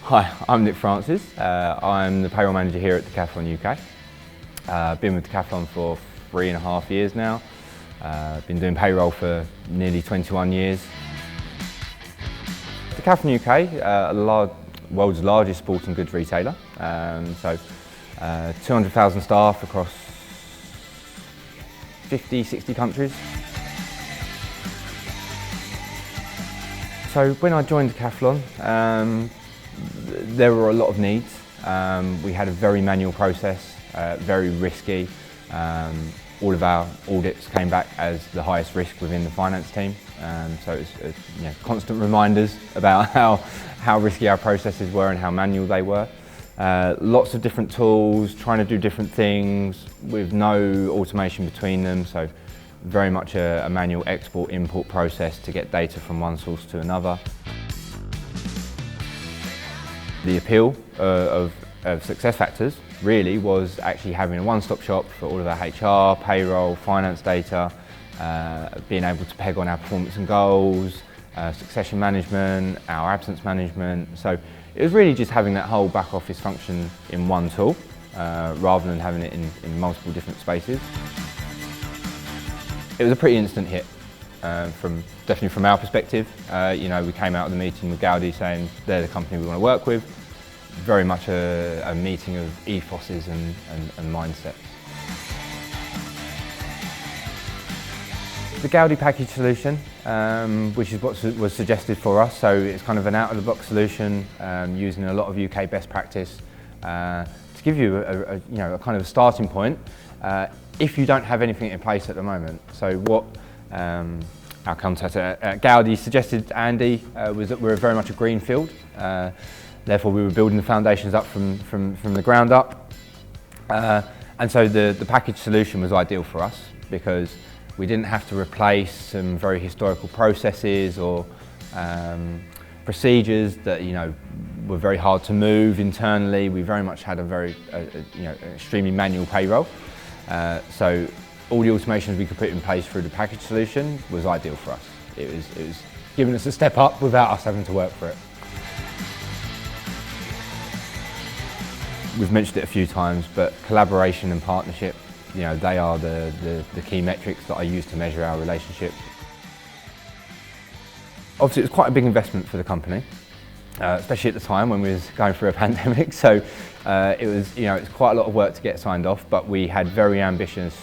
Hi, I'm Nick Francis. I'm the payroll manager here at Decathlon UK. I've been with Decathlon for 3.5 years now. Been doing payroll for nearly 21 years. Decathlon UK, world's largest sporting goods retailer. 200,000 staff across 50, 60 countries. So when I joined Decathlon, there were a lot of needs. We had a very manual process, very risky. All of our audits came back as the highest risk within the finance team. So it was constant reminders about how risky our processes were and how manual they were. Lots of different tools, trying to do different things with no automation between them. So very much a manual export-import process to get data from one source to another. The appeal of SuccessFactors really was actually having a one-stop shop for all of our HR, payroll, finance data, being able to peg on our performance and goals, succession management, our absence management. So it was really just having that whole back office function in one tool, rather than having it in multiple different spaces. It was a pretty instant hit. Definitely from our perspective, we came out of the meeting with Gavdi saying they're the company we want to work with. Very much a meeting of ethoses and mindsets. The Gavdi package solution, which is what was suggested for us, so it's kind of an out-of-the-box solution using a lot of UK best practice to give you a kind of a starting point if you don't have anything in place at the moment. So what our contact at Gavdi suggested, Andy, was that we're very much a greenfield. Therefore, we were building the foundations up from the ground up. And so the package solution was ideal for us because we didn't have to replace some very historical processes or procedures that were very hard to move internally. We very much had a very extremely manual payroll. So all the automations we could put in place through the package solution was ideal for us. It was giving us a step up without us having to work for it. We've mentioned it a few times, but collaboration and partnership, they are the key metrics that I use to measure our relationship. Obviously, it was quite a big investment for the company, especially at the time when we was going through a pandemic. So it's quite a lot of work to get signed off, but we had very ambitious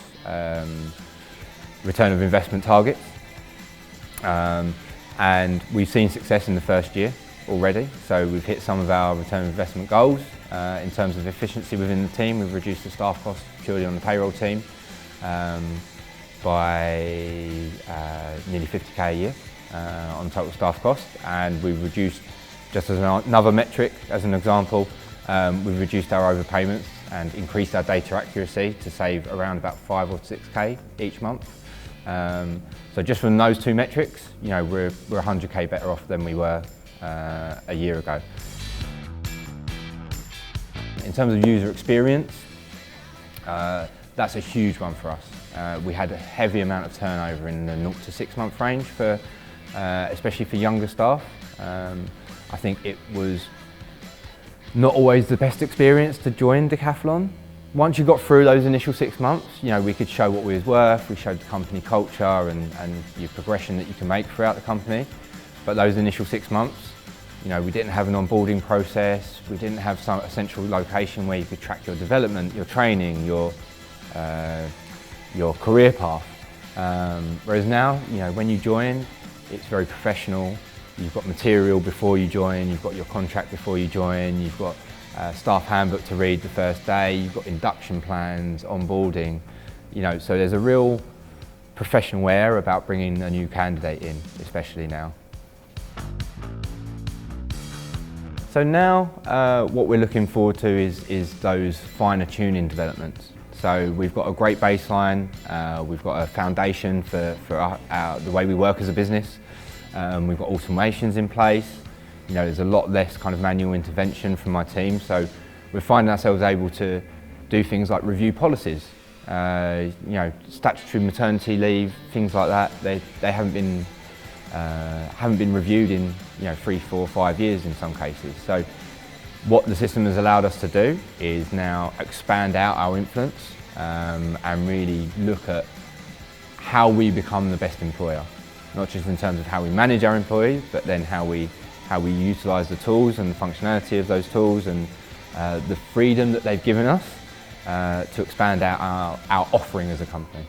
return of investment targets. And we've seen success in the first year already. So we've hit some of our return of investment goals. In terms of efficiency within the team, we've reduced the staff costs purely on the payroll team by nearly 50k a year on total staff cost, and we've reduced, just as another metric, as an example, we've reduced our overpayments and increased our data accuracy to save around about 5 or 6k each month. So just from those two metrics, we're 100k better off than we were a year ago. In terms of user experience, that's a huge one for us. We had a heavy amount of turnover in the 0 to 6 month range, especially for younger staff. I think it was not always the best experience to join Decathlon. Once you got through those initial 6 months, we could show what we was worth, we showed the company culture and your progression that you can make throughout the company. But those initial 6 months, we didn't have an onboarding process, we didn't have a central location where you could track your development, your training, your career path. Whereas now, when you join, it's very professional. You've got material before you join, you've got your contract before you join, you've got a staff handbook to read the first day, you've got induction plans, onboarding. So there's a real professional air about bringing a new candidate in, especially now. So now what we're looking forward to is those finer tuning developments. So we've got a great baseline, we've got a foundation for the way we work as a business. We've got automations in place. There's a lot less kind of manual intervention from my team, so we're finding ourselves able to do things like review policies. Statutory maternity leave, things like that. They haven't been reviewed in 3, 4, 5 years in some cases. So What the system has allowed us to do is now expand out our influence and really look at how we become the best employer. Not just in terms of how we manage our employees, but then how we utilise the tools and the functionality of those tools and the freedom that they've given us to expand out our offering as a company.